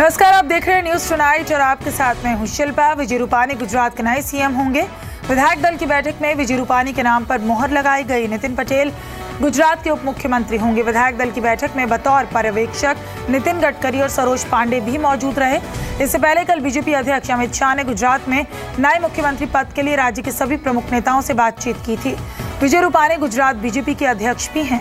नमस्कार, आप देख रहे हैं न्यूज टुनाइट और आपके साथ में हूं शिल्पा। विजय रूपानी गुजरात के नए सीएम होंगे। विधायक दल की बैठक में विजय रूपानी के नाम पर मोहर लगाई गई। नितिन पटेल गुजरात के उप मुख्यमंत्री होंगे। विधायक दल की बैठक में बतौर पर्यवेक्षक नितिन गडकरी और सरोज पांडे भी मौजूद रहे। इससे पहले कल बीजेपी अध्यक्ष अमित शाह ने गुजरात में नए मुख्यमंत्री पद के लिए राज्य के सभी प्रमुख नेताओं से बातचीत की थी। विजय रूपानी गुजरात बीजेपी के अध्यक्ष भी हैं।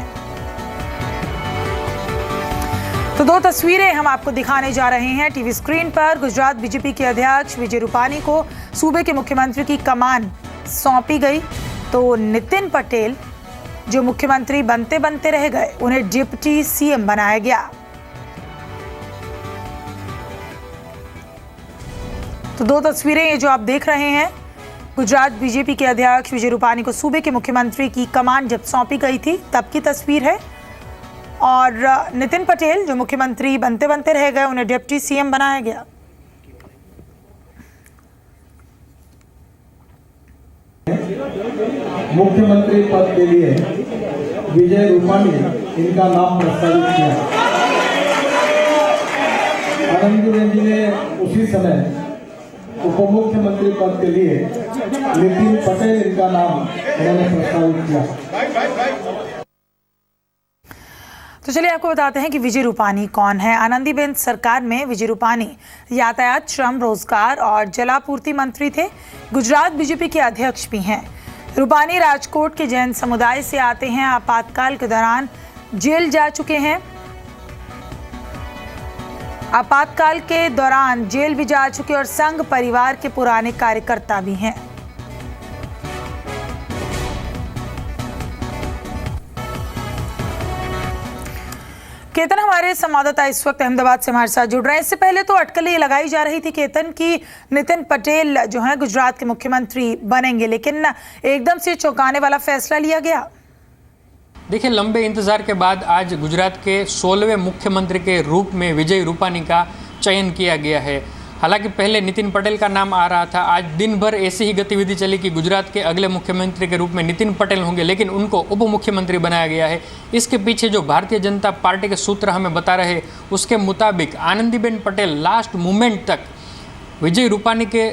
तो दो तस्वीरें हम आपको दिखाने जा रहे हैं टीवी स्क्रीन पर। गुजरात बीजेपी के अध्यक्ष विजय रूपानी को सूबे के मुख्यमंत्री की कमान सौंपी गई, तो नितिन पटेल जो मुख्यमंत्री बनते बनते रह गए, उन्हें डिप्टी सीएम बनाया गया। तो दो तस्वीरें ये जो आप देख रहे हैं, गुजरात बीजेपी के अध्यक्ष विजय रूपानी को सूबे के मुख्यमंत्री की कमान जब सौंपी गई थी तब की तस्वीर है, और नितिन पटेल जो मुख्यमंत्री बनते बनते रह गए, उन्हें डिप्टी सीएम बनाया गया। मुख्यमंत्री पद के लिए विजय रूपानी इनका नाम प्रस्तावित किया। आनंदीबेन जी ने उसी समय उप मुख्यमंत्री पद के लिए नितिन पटेल इनका नाम उन्होंने प्रस्तावित किया। तो चलिए आपको बताते हैं कि विजय रूपानी कौन है। आनंदीबेन सरकार में विजय रूपानी यातायात, श्रम, रोजगार और जलापूर्ति मंत्री थे। गुजरात बीजेपी के अध्यक्ष भी हैं। रूपानी राजकोट के जैन समुदाय से आते हैं। आपातकाल के दौरान जेल जा चुके हैं। आपातकाल के दौरान जेल भी जा चुके और संघ परिवार के पुराने कार्यकर्ता भी हैं। केतन हमारे संवाददाता इस वक्त अहमदाबाद से हमारे साथ जुड़ रहे हैं। इससे पहले तो अटकलें ये लगाई जा रही थी केतन की नितिन पटेल जो है गुजरात के मुख्यमंत्री बनेंगे, लेकिन एकदम से चौंकाने वाला फैसला लिया गया। देखिए, लंबे इंतजार के बाद आज गुजरात के 16वें मुख्यमंत्री के रूप में विजय रूपानी का चयन किया गया है। हालांकि पहले नितिन पटेल का नाम आ रहा था। आज दिन भर ऐसी ही गतिविधि चली कि गुजरात के अगले मुख्यमंत्री के रूप में नितिन पटेल होंगे, लेकिन उनको उप मुख्यमंत्री बनाया गया है। इसके पीछे जो भारतीय जनता पार्टी के सूत्र हमें बता रहे, उसके मुताबिक आनंदीबेन पटेल लास्ट मोमेंट तक विजय रूपानी के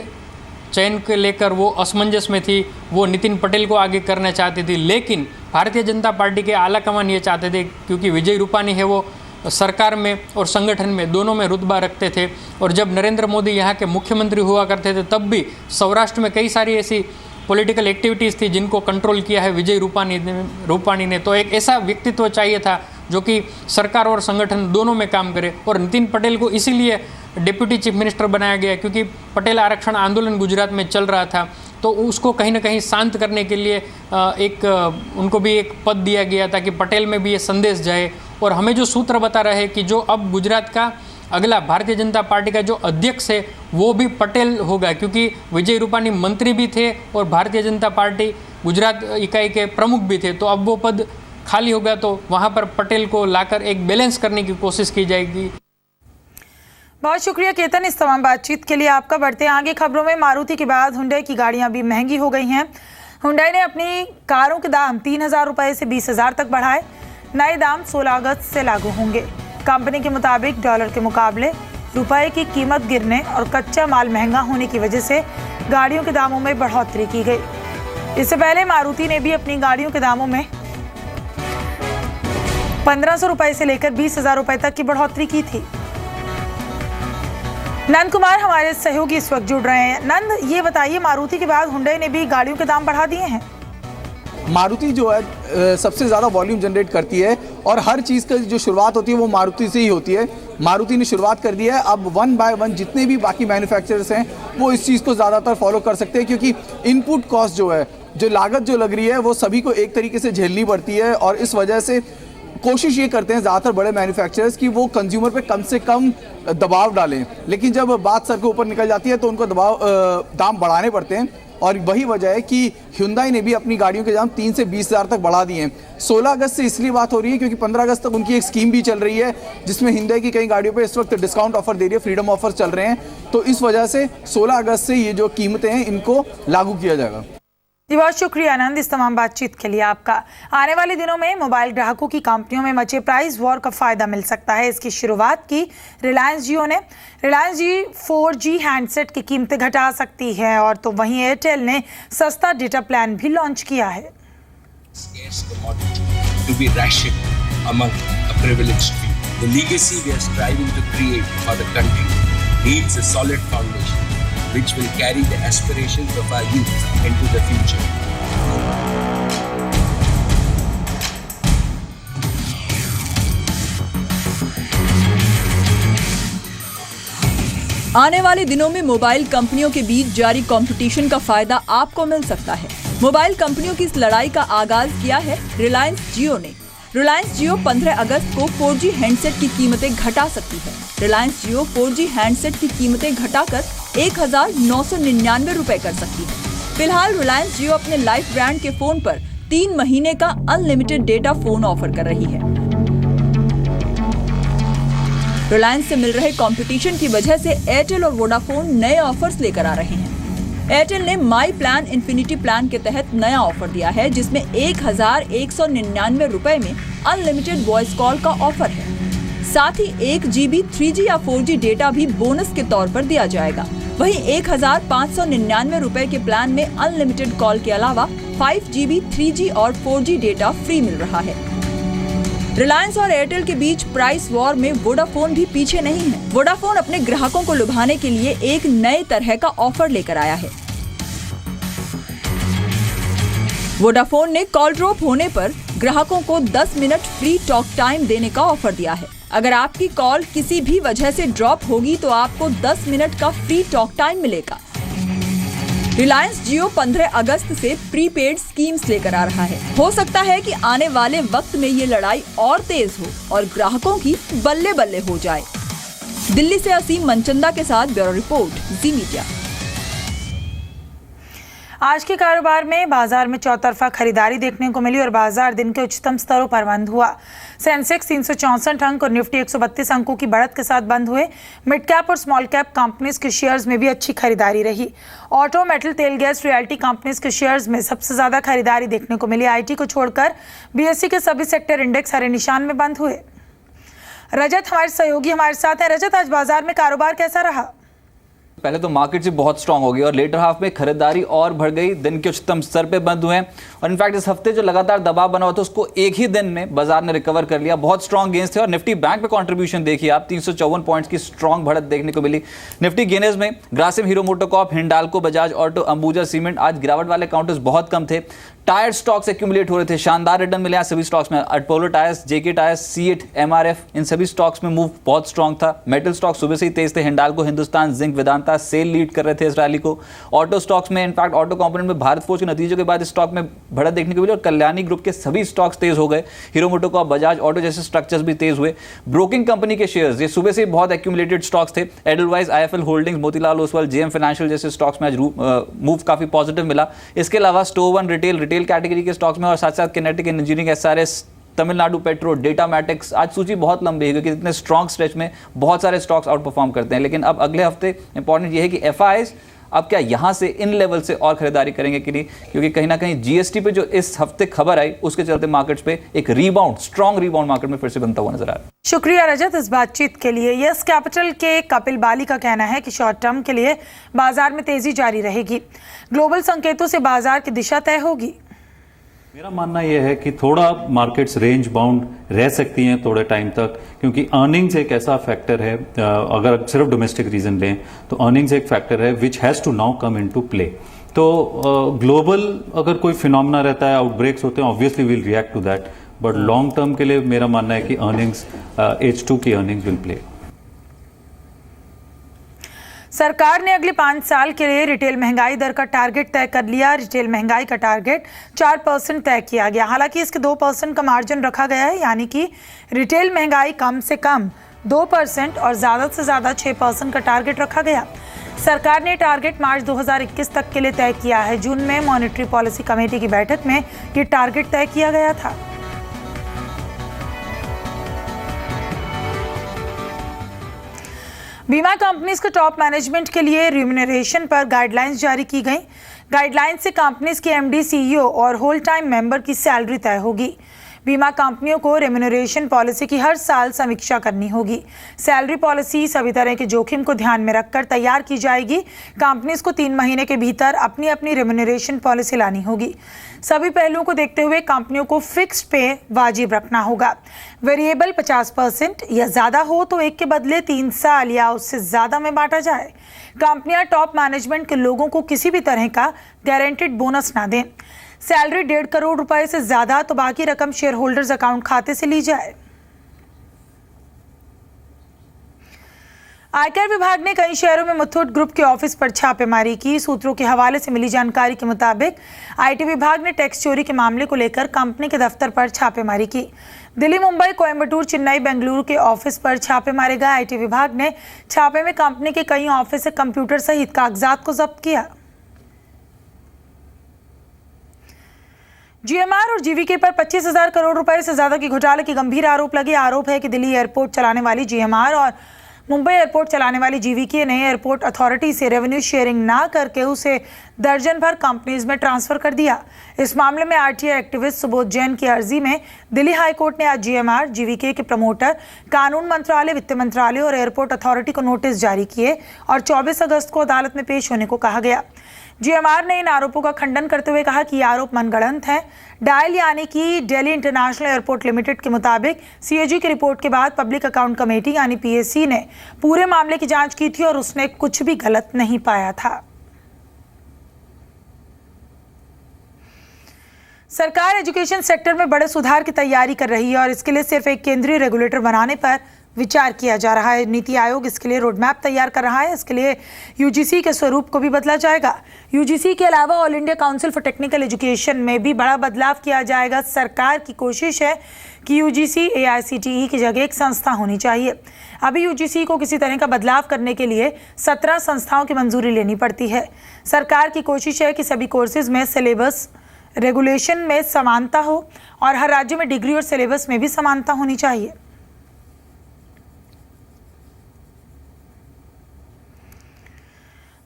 चयन को लेकर वो असमंजस में थी। वो नितिन पटेल को आगे करना चाहती थी, लेकिन भारतीय जनता पार्टी के आलाकमान ये चाहते थे, क्योंकि विजय रूपानी है वो सरकार में और संगठन में दोनों में रुतबा रखते थे। और जब नरेंद्र मोदी यहाँ के मुख्यमंत्री हुआ करते थे, तब भी सौराष्ट्र में कई सारी ऐसी पॉलिटिकल एक्टिविटीज़ थी जिनको कंट्रोल किया है विजय रूपानी ने। तो एक ऐसा व्यक्तित्व चाहिए था जो कि सरकार और संगठन दोनों में काम करे। और नितिन पटेल को इसीलिए डिप्टी चीफ मिनिस्टर बनाया गया, क्योंकि पटेल आरक्षण आंदोलन गुजरात में चल रहा था, तो उसको कहीं ना कहीं शांत करने के लिए उनको भी एक पद दिया गया ताकि पटेल में भी ये संदेश जाए। और हमें जो सूत्र बता रहे हैं कि जो अब गुजरात का अगला भारतीय जनता पार्टी का जो अध्यक्ष है वो भी पटेल होगा, क्योंकि विजय रूपानी मंत्री भी थे और भारतीय जनता पार्टी गुजरात इकाई के प्रमुख भी थे। तो अब वो पद खाली होगा, तो वहाँ पर पटेल को लाकर एक बैलेंस करने की कोशिश की जाएगी। बहुत शुक्रिया केतन इस तमाम बातचीत के लिए आपका। बढ़ते हैं आगे खबरों में। मारुति के बाद हुंडई की गाड़ियां भी महंगी हो गई हैं। हुंडई ने अपनी कारों के दाम 3,000 रुपये से 20,000 तक बढ़ाए। नए दाम 16 अगस्त से लागू होंगे। कंपनी के मुताबिक डॉलर के मुकाबले रुपए की कीमत गिरने और कच्चा माल महंगा होने की वजह से गाड़ियों के दामों में बढ़ोतरी की गई। इससे पहले मारुति ने भी अपनी गाड़ियों के दामों में 1,500 रुपये से लेकर 20,000 रुपये तक की बढ़ोतरी की थी। नंद कुमार हमारे सहयोगी इस वक्त जुड़ रहे हैं। नंद, ये बताइए, मारुति के बाद हुंडई ने भी गाड़ियों के दाम बढ़ा दिए हैं। मारुति जो है सबसे ज़्यादा वॉल्यूम जनरेट करती है और हर चीज़ की जो शुरुआत होती है वो मारुति से ही होती है। मारुति ने शुरुआत कर दी है। अब 1 बाय 1 जितने भी बाकी मैन्युफैक्चरर्स हैं वो इस चीज़ को ज़्यादातर फॉलो कर सकते हैं, क्योंकि इनपुट कॉस्ट जो है, जो लागत जो लग रही है, वो सभी को एक तरीके से झेलनी पड़ती है। और इस वजह से कोशिश ये करते हैं ज़्यादातर बड़े मैन्युफैक्चरर्स कि वो कंज्यूमर पे कम से कम दबाव डालें, लेकिन जब बात सर के ऊपर निकल जाती है तो उनको दाम बढ़ाने पड़ते हैं। और वही वजह है कि Hyundai ने भी अपनी गाड़ियों के दाम 3 से 20,000 तक बढ़ा दिए हैं। 16 अगस्त से इसलिए बात हो रही है क्योंकि 15 अगस्त तक उनकी एक स्कीम भी चल रही है जिसमें Hyundai की कई गाड़ियों पे इस वक्त डिस्काउंट ऑफर दे रही है, फ्रीडम ऑफर चल रहे हैं। तो इस वजह से 16 अगस्त से ये जो कीमतें हैं इनको लागू किया जाएगा। जी बहुत शुक्रिया आनंद इस तमाम बातचीत के लिए आपका। आने वाले दिनों में मोबाइल ग्राहकों की कंपनियों में मचे प्राइस वॉर का फायदा मिल सकता है। इसकी शुरुआत की रिलायंस जियो ने। रिलायंस जी 4G हैंडसेट की कीमतें घटा सकती है और तो वहीं एयरटेल ने सस्ता डेटा प्लान भी लॉन्च किया है। Scarce commodity to be rationed among a privileged few. The legacy we are striving to create for the country needs a solid foundation which will carry the aspirations of our youth into the future. आने वाले दिनों में mobile कंपनियों के बीच जारी competition का फायदा आपको मिल सकता है। मोबाइल कंपनियों की इस लड़ाई का आगाज किया है रिलायंस जियो ने। रिलायंस जियो 15 अगस्त को 4G हैंडसेट की कीमतें घटा सकती है। रिलायंस जियो 4G हैंडसेट की कीमतें घटाकर 1,999 रुपए कर सकती है। फिलहाल रिलायंस जियो अपने लाइफ ब्रांड के फोन पर 3 महीने का अनलिमिटेड डेटा फोन ऑफर कर रही है। रिलायंस से मिल रहे कंपटीशन की वजह से एयरटेल और वोडाफोन नए ऑफर्स लेकर आ रहे हैं। एयरटेल ने माई प्लान इन्फिनिटी प्लान के तहत नया ऑफर दिया है जिसमें 1,199 रुपए में अनलिमिटेड वॉइस कॉल का ऑफर है। साथ ही 1 GB 3G या 4G डेटा भी बोनस के तौर पर दिया जाएगा। वहीं 1,599 रुपए के प्लान में अनलिमिटेड कॉल के अलावा 5 GB 3G और 4G डेटा फ्री मिल रहा है। रिलायंस और एयरटेल के बीच प्राइस वॉर में वोडाफोन भी पीछे नहीं है। वोडाफोन अपने ग्राहकों को लुभाने के लिए एक नए तरह का ऑफर लेकर आया है। वोडाफोन ने कॉल ड्रॉप होने पर ग्राहकों को 10 मिनट फ्री टॉक टाइम देने का ऑफर दिया है। अगर आपकी कॉल किसी भी वजह से ड्रॉप होगी तो आपको 10 मिनट का फ्री टॉक टाइम मिलेगा। रिलायंस जियो 15 अगस्त से प्रीपेड स्कीम्स लेकर आ रहा है। हो सकता है कि आने वाले वक्त में ये लड़ाई और तेज हो और ग्राहकों की बल्ले बल्ले हो जाए। दिल्ली से असीम मनचंदा के साथ ब्यूरो रिपोर्ट, जी मीडिया। आज के कारोबार में बाजार में चौतरफा खरीदारी देखने को मिली और बाजार दिन के उच्चतम स्तरों पर बंद हुआ। सेंसेक्स 364 अंक और निफ्टी 132 अंकों की बढ़त के साथ बंद हुए। मिड कैप और स्मॉल कैप कंपनीज के शेयर्स में भी अच्छी खरीदारी रही। ऑटो, मेटल, तेल, गैस, रियल्टी कंपनीज के शेयर्स में सबसे ज्यादा खरीदारी देखने को मिली। आईटी को छोड़कर बीएसई के सभी सेक्टर इंडेक्स हरे निशान में बंद हुए। रजत हमारे सहयोगी हमारे साथ हैं। रजत, आज बाजार में कारोबार कैसा रहा? पहले तो मार्केट से बहुत स्ट्रांग हो गई और लेटर हाफ में खरीदारी और बढ़ गई। दिन के उच्चतम स्तर पे बंद हुए हैं और इनफैक्ट इस हफ्ते जो लगातार दबाव बना हुआ था उसको एक ही दिन में बाजार ने रिकवर कर लिया। बहुत स्ट्रांग गेन्स थे और निफ्टी बैंक पे कंट्रीब्यूशन देखिए आप, 354 पॉइंट्स की स्ट्रांग बढ़त देखने को मिली। निफ्टी गेनर्स में Grasim, hero MotoCorp, Hindalco, Bajaj auto, Ambuja cement, आज गिरावट वाले काउंटर्स बहुत कम थे। टायर स्टॉक्स एक्यूमुलेट हो रहे थे, शानदार रिटर्न मिले हैं सभी स्टॉक्स में। अपोलो टायर्स, जेके टायर्स, सीएट, एमआरएफ, इन सभी स्टॉक्स में मूव बहुत स्ट्रांग था। मेटल स्टॉक्स सुबह से ही तेज थे। Hindalco, Hindustan Zinc, Vedanta SAIL lead कर रहे थे इस रैली को। ऑटो स्टॉक्स में इनफैक्ट ऑटो कंपोनेंट में भारत फोर्ज के नतीजों के बाद इस स्टॉक में बढ़त देखने को मिली और कल्याणी ग्रुप के सभी स्टॉक्स तेज हो गए। हीरो मोटोकॉर्प, बजाज ऑटो जैसे स्ट्रक्चर्स भी तेज हुए। ब्रोकिंग कंपनी के शेयर्स ये सुबह से बहुत एक्यूमुलेटेड स्टॉक्स थे। Edelweiss, IIFL holdings, Motilal Oswal, JM financial जैसे स्टॉक्स में आज मूव काफी पॉजिटिव मिला। इसके अलावा स्टोर वन, रिटेल कैटेगरी के स्टॉक्स में और साथ साथ kinetic engineering, SRS, Tamil Nadu petro, Datamatics, आज सूची बहुत लंबी है क्योंकि इतने स्ट्रॉन्ग स्ट्रेच में बहुत सारे स्टॉक्स आउट परफॉर्म करते हैं। लेकिन अब अगले हफ्ते इंपॉर्टेंट ये है कि एफआईआईज अब क्या यहां से इन लेवल से और खरीदारी करेंगे कि नहीं, क्योंकि कहीं ना कहीं जीएसटी पे जो इस हफ्ते खबर आई उसके चलते मार्केट्स पे एक रीबाउंड, स्ट्रॉन्ग रीबाउंड मार्केट में फिर से बनता हुआ नजर आ रहा है। शुक्रिया रजत इस बातचीत के लिए। यस कैपिटल के कपिल बाली का कहना है कि शॉर्ट टर्म के लिए बाजार में तेजी जारी रहेगी। ग्लोबल संकेतों से बाजार की दिशा तय होगी। मेरा मानना यह है कि थोड़ा मार्केट्स रेंज बाउंड रह सकती हैं थोड़े टाइम तक, क्योंकि अर्निंग्स एक ऐसा फैक्टर है, अगर सिर्फ डोमेस्टिक रीजन लें तो अर्निंग्स एक फैक्टर है which has to now come into play. तो ग्लोबल अगर कोई फिनोमेना रहता है, आउटब्रेक्स होते हैं, obviously will react to that, but long term के लिए मेरा मानना है कि अर्निंग्स, H2 की अर्निंग्स विल प्ले। सरकार ने अगले 5 साल के लिए रिटेल महंगाई दर का टारगेट तय कर लिया। रिटेल महंगाई का टारगेट 4% तय किया गया। हालांकि इसके 2% का मार्जिन रखा गया है, यानी कि रिटेल महंगाई कम से कम 2% और ज़्यादा से ज़्यादा 6% का टारगेट रखा गया। सरकार ने टारगेट मार्च 2021 तक के लिए तय किया है। जून में मॉनेटरी पॉलिसी कमेटी की बैठक में ये टारगेट तय किया गया था। बीमा कंपनीज के टॉप मैनेजमेंट के लिए रिम्यूनरेशन पर गाइडलाइंस जारी की गई। गाइडलाइन से कंपनीज की एमडी, सीईओ और होल टाइम मेंबर की सैलरी तय होगी। बीमा कंपनियों को रेम्यूनरेशन पॉलिसी की हर साल समीक्षा करनी होगी। सैलरी पॉलिसी सभी तरह के जोखिम को ध्यान में रखकर तैयार की जाएगी। कंपनीज को 3 महीने के भीतर अपनी अपनी रेम्यूनरेशन पॉलिसी लानी होगी। सभी पहलुओं को देखते हुए कंपनियों को फिक्स्ड पे वाजिब रखना होगा। वेरिएबल 50% या ज़्यादा हो तो एक के बदले 3 साल या उससे ज़्यादा में बांटा जाए। कंपनियां टॉप मैनेजमेंट के लोगों को किसी भी तरह का गारंटेड बोनस ना दें। सैलरी 1.5 करोड़ रुपए से ज्यादा तो बाकी रकम शेयर होल्डर्स अकाउंट खाते से ली जाए। आयकर विभाग ने कई शहरों में मुथूट ग्रुप के ऑफिस पर छापेमारी की। सूत्रों के हवाले से मिली जानकारी के मुताबिक आईटी विभाग ने टैक्स चोरी के मामले को लेकर कंपनी के दफ्तर पर छापेमारी की। दिल्ली, मुंबई, कोयंबटूर, चेन्नई, बेंगलुरु के ऑफिस पर छापे मारे गए। आईटी विभाग ने छापे में कंपनी के कई ऑफिस से कंप्यूटर सहित कागजात को जब्त किया। जीएमआर और जीवीके पर 25,000 करोड़ रुपए से ज्यादा की घोटाले की गंभीर आरोप लगे। आरोप है कि दिल्ली एयरपोर्ट चलाने वाली जीएमआर और मुंबई एयरपोर्ट चलाने वाली जीवीके ने एयरपोर्ट अथॉरिटी से रेवेन्यू शेयरिंग ना करके उसे दर्जन भर कंपनीज में ट्रांसफर कर दिया। इस मामले में आरटीआई एक्टिविस्ट सुबोध जैन की अर्जी में दिल्ली हाईकोर्ट ने आज जीएमआर, जीवीके के प्रमोटर, कानून मंत्रालय, वित्त मंत्रालय और एयरपोर्ट अथॉरिटी को नोटिस जारी किए और 24 अगस्त को अदालत में पेश होने को कहा गया। जीएमआर ने इन आरोपों का खंडन करते हुए कहा कि ये आरोप मनगढ़ंत हैं। डायल यानी कि दिल्ली इंटरनेशनल एयरपोर्ट लिमिटेड के मुताबिक सीएजी की रिपोर्ट के बाद पब्लिक अकाउंट कमेटी यानी पीएसी ने पूरे मामले की जांच की थी और उसने कुछ भी गलत नहीं पाया था। सरकार एजुकेशन सेक्टर में बड़े सुधार की तैयारी कर रही है और इसके लिए सिर्फ एक केंद्रीय रेगुलेटर बनाने पर विचार किया जा रहा है। नीति आयोग इसके लिए रोड मैप तैयार कर रहा है। इसके लिए यूजीसी के स्वरूप को भी बदला जाएगा। यूजीसी के अलावा all India council for technical education में भी बड़ा बदलाव किया जाएगा। सरकार की कोशिश है कि यूजीसी एआईसीटीई की जगह एक संस्था होनी चाहिए। अभी यूजीसी को किसी तरह का बदलाव करने के लिए 17 संस्थाओं की मंजूरी लेनी पड़ती है। सरकार की कोशिश है कि सभी कोर्सेज में सिलेबस, रेगुलेशन में समानता हो और हर राज्य में डिग्री और सिलेबस में भी समानता होनी चाहिए।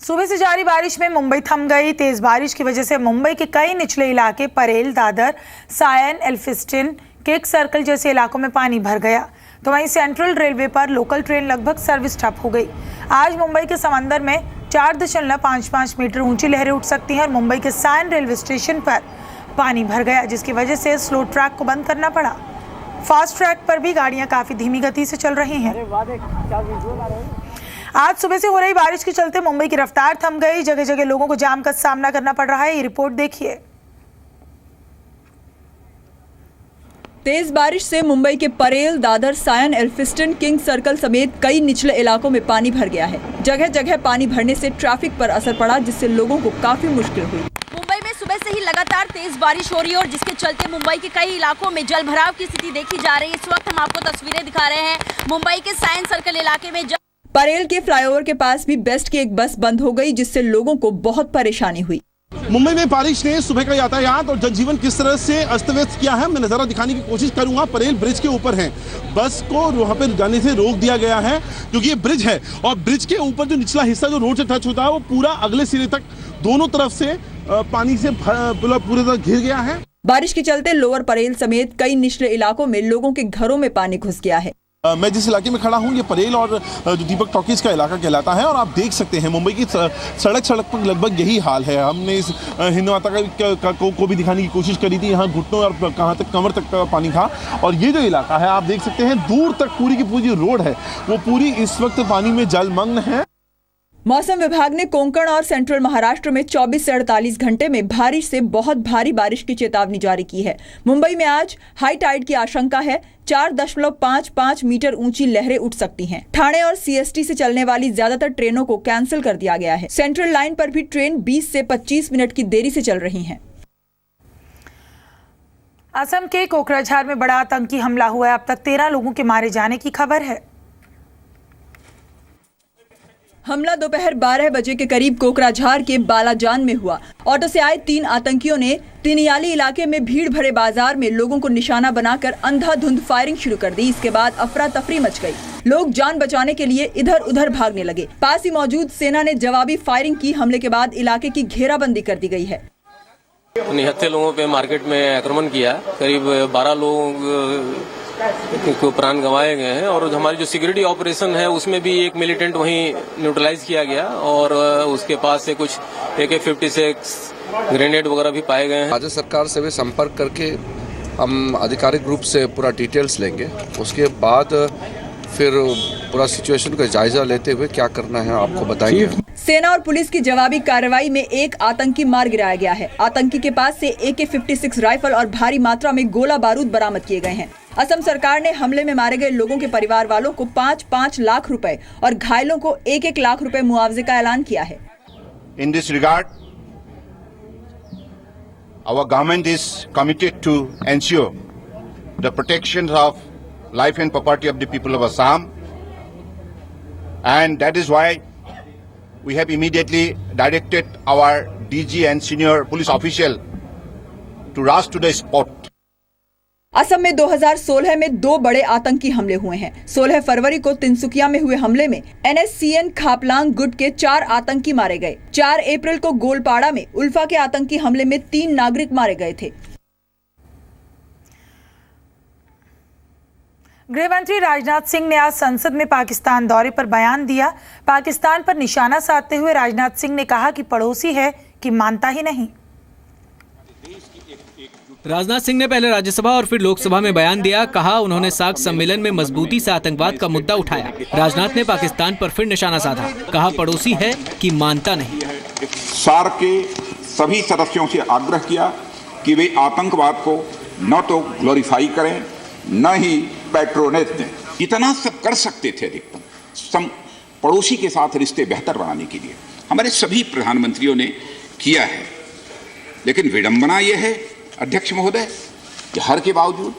सुबह से जारी बारिश में मुंबई थम गई। तेज बारिश की वजह से मुंबई के कई निचले इलाके, परेल, दादर, सायन, एल्फिस्टन, किक सर्कल जैसे इलाकों में पानी भर गया। तो वहीं सेंट्रल रेलवे पर लोकल ट्रेन लगभग सर्विस ठप हो गई। आज मुंबई के समंदर में 4.55 मीटर ऊंची लहरें उठ सकती हैं और मुंबई के सायन रेलवे स्टेशन पर पानी भर गया, जिसकी वजह से स्लो ट्रैक को बंद करना पड़ा। फास्ट ट्रैक पर भी गाड़ियां काफी धीमी गति से चल रही हैं। आज सुबह से हो रही बारिश के चलते मुंबई की रफ्तार थम गई। जगह जगह लोगों को जाम का सामना करना पड़ रहा है। ये रिपोर्ट देखिए। तेज बारिश से मुंबई के परेल, दादर, सायन, एल्फिस्टन, किंग सर्कल समेत कई निचले इलाकों में पानी भर गया है। जगह जगह पानी भरने से ट्रैफिक पर असर पड़ा, जिससे लोगों को काफी मुश्किल हुई। मुंबई में सुबह से ही लगातार तेज बारिश हो रही है और जिसके चलते मुंबई के कई इलाकों में जल भराव की स्थिति देखी जा रही है। इस वक्त हम आपको तस्वीरें दिखा रहे हैं मुंबई के सायन सर्कल इलाके में। परेल के फ्लाईओवर के पास भी बेस्ट की एक बस बंद हो गई, जिससे लोगों को बहुत परेशानी हुई। मुंबई में बारिश ने सुबह का यातायात और जनजीवन किस तरह से अस्त व्यस्त किया है, मैं नजारा दिखाने की कोशिश करूंगा। परेल ब्रिज के ऊपर है, बस को वहां पर जाने से रोक दिया गया है क्योंकि ये ब्रिज है और ब्रिज के ऊपर जो निचला हिस्सा जो रोड से टच होता है वो पूरा अगले सिरे तक दोनों तरफ से पानी से पूरी तरह घिर गया है। बारिश के चलते लोअर परेल समेत कई निचले इलाकों में लोगों के घरों में पानी घुस गया है। मैं जिस इलाके में खड़ा हूँ ये परेल और जो दीपक टॉकीज का इलाका कहलाता है और आप देख सकते हैं मुंबई की सड़क पर लगभग यही हाल है। हमने इस हिंद माता को भी दिखाने की कोशिश करी थी। यहाँ घुटनों और कहाँ तक कमर तक का पानी था और ये जो इलाका है आप देख सकते हैं दूर तक पूरी की पूरी रोड है वो पूरी इस वक्त पानी में जलमग्न है। मौसम विभाग ने कोंकण और सेंट्रल महाराष्ट्र में 24 से 48 घंटे में भारी से बहुत भारी बारिश की चेतावनी जारी की है। मुंबई में आज हाई टाइड की आशंका है। 4.55 मीटर ऊंची लहरें उठ सकती हैं। ठाणे और सीएसटी से चलने वाली ज्यादातर ट्रेनों को कैंसिल कर दिया गया है। सेंट्रल लाइन पर भी ट्रेन 20 से 25 मिनट की देरी से चल रही हैं। असम के कोकराझार में बड़ा आतंकी हमला हुआ है। अब तक 13 लोगों के मारे जाने की खबर है। हमला दोपहर 12 बजे के करीब कोकराझार के बालाजान में हुआ। ऑटो से आए 3 आतंकियों ने तिनियाली इलाके में भीड़ भरे बाजार में लोगों को निशाना बनाकर अंधाधुंध फायरिंग शुरू कर दी। इसके बाद अफरा तफरी मच गई। लोग जान बचाने के लिए इधर उधर भागने लगे। पास ही मौजूद सेना ने जवाबी फायरिंग की। हमले के बाद इलाके की घेराबंदी कर दी गई है। निहत्थे लोगों पे मार्केट में आक्रमण किया। करीब 12 लोग को प्राण गंवाए गए हैं और हमारी जो सिक्योरिटी ऑपरेशन है उसमें भी एक मिलिटेंट वहीं न्यूट्रलाइज किया गया और उसके पास से कुछ AK-56 ग्रेनेड वगैरह भी पाए गए हैं। राज्य सरकार से भी संपर्क करके हम आधिकारिक रूप से पूरा डिटेल्स लेंगे। उसके बाद फिर पूरा सिचुएशन का जायजा लेते हुए क्या करना है आपको बताएंगे। सेना और पुलिस की जवाबी कार्रवाई में एक आतंकी मार गिराया गया है। आतंकी के पास से AK-56 राइफल और भारी मात्रा में गोला बारूद बरामद किए गए हैं। असम सरकार ने हमले में मारे गए लोगों के परिवार वालों को 5-5 लाख रुपए और घायलों को 1-1 लाख रुपए मुआवजे का ऐलान किया है। In this regard, our government is committed to ensure the protection of life and property of the people of Assam, and that is why we have immediately directed our DG and senior police official to rush to the spot. Assam में 2016 में 2 बड़े आतंकी हमले हुए हैं। 16 फरवरी को तिनसुकिया में हुए हमले में NSCN खापलांग गुट के 4 आतंकी मारे गए। 4 अप्रैल को गोलपाड़ा में उल्फा के आतंकी हमले में 3 नागरिक मारे गए थे। गृह मंत्री राजनाथ सिंह ने आज संसद में पाकिस्तान दौरे पर बयान दिया। पाकिस्तान पर निशाना साधते हुए राजनाथ सिंह ने कहा कि पड़ोसी है कि मानता ही नहीं। राजनाथ सिंह ने पहले राज्यसभा और फिर लोकसभा में बयान दिया। कहा उन्होंने सार्क सम्मेलन में मजबूती से आतंकवाद का मुद्दा उठाया। राजनाथ ने पाकिस्तान पर फिर निशाना साधा। कहा पड़ोसी है कि मानता नहीं। सार्क के सभी सदस्यों से आग्रह किया कि वे आतंकवाद को न तो ग्लोरीफाई करें न ही पैट्रोनेज दें। इतना सब कर सकते थे अधिकतम पड़ोसी के साथ रिश्ते बेहतर बनाने के लिए हमारे सभी प्रधानमंत्रियों ने किया है। लेकिन विडंबना यह है अध्यक्ष महोदय कि हर के बावजूद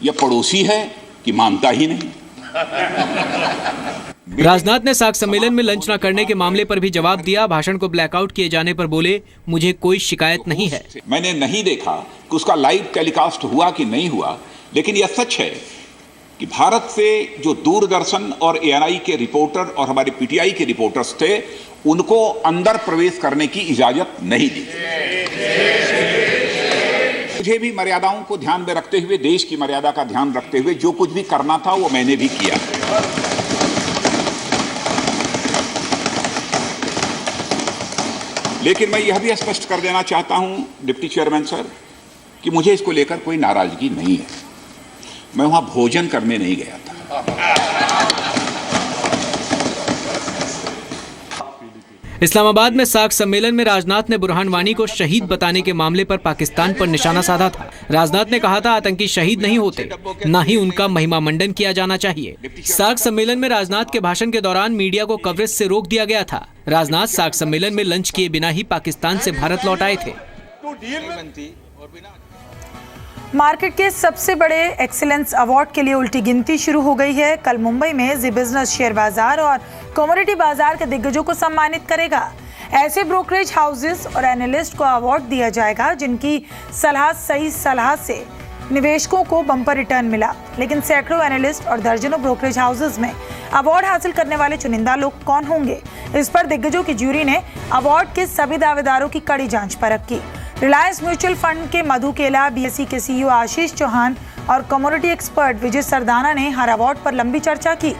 यह पड़ोसी है कि मानता ही नहीं। राजनाथ ने सार्क सम्मेलन में लंच न करने के मामले पर भी जवाब दिया। भाषण को ब्लैकआउट किए जाने पर बोले मुझे कोई शिकायत नहीं है। मैंने नहीं देखा कि उसका लाइव टेलीकास्ट हुआ कि नहीं हुआ, लेकिन यह सच है कि भारत से जो दूरदर्शन और ANI के रिपोर्टर और हमारे PTI के रिपोर्टर्स थे उनको अंदर प्रवेश करने की इजाजत नहीं दी। मुझे भी मर्यादाओं को ध्यान में रखते हुए, देश की मर्यादा का ध्यान रखते हुए जो कुछ भी करना था वो मैंने भी किया। लेकिन मैं यह भी स्पष्ट कर देना चाहता हूं डिप्टी चेयरमैन सर कि मुझे इसको लेकर कोई नाराजगी नहीं है। मैं वहां भोजन करने नहीं गया था। इस्लामाबाद में सार्क सम्मेलन में राजनाथ ने बुरहान वानी को शहीद बताने के मामले पर पाकिस्तान पर निशाना साधा था। राजनाथ ने कहा था आतंकी शहीद नहीं होते, न ही उनका महिमा मंडन किया जाना चाहिए। सार्क सम्मेलन में राजनाथ के भाषण के दौरान मीडिया को कवरेज से रोक दिया गया था। राजनाथ सार्क सम्मेलन में लंच किए बिना ही पाकिस्तान से भारत लौट आए थे। मार्केट के सबसे बड़े एक्सीलेंस अवार्ड के लिए उल्टी गिनती शुरू हो गई है। कल मुंबई में जी बिजनेस शेयर बाजार और कमोडिटी बाजार के दिग्गजों को सम्मानित करेगा। ऐसे ब्रोकरेज हाउसेस और एनालिस्ट को अवार्ड दिया जाएगा जिनकी सही सलाह से निवेशकों को बम्पर रिटर्न मिला। लेकिन सैकड़ों एनालिस्ट और दर्जनों ब्रोकरेज हाउसेस में अवार्ड हासिल करने वाले चुनिंदा लोग कौन होंगे, इस पर दिग्गजों की ज्यूरी ने अवार्ड के सभी दावेदारों की कड़ी जांच परख की। रिलायंस म्यूचुअल फंड के मधु केला, BSE के CEO आशीष चौहान और कमोडिटी एक्सपर्ट विजय सरदाना ने हर अवार्ड पर लंबी चर्चा की।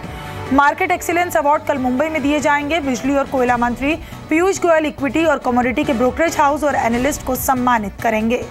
मार्केट एक्सीलेंस अवार्ड कल मुंबई में दिए जाएंगे। बिजली और कोयला मंत्री पीयूष गोयल इक्विटी और कमोडिटी के ब्रोकरेज हाउस और एनालिस्ट को सम्मानित करेंगे।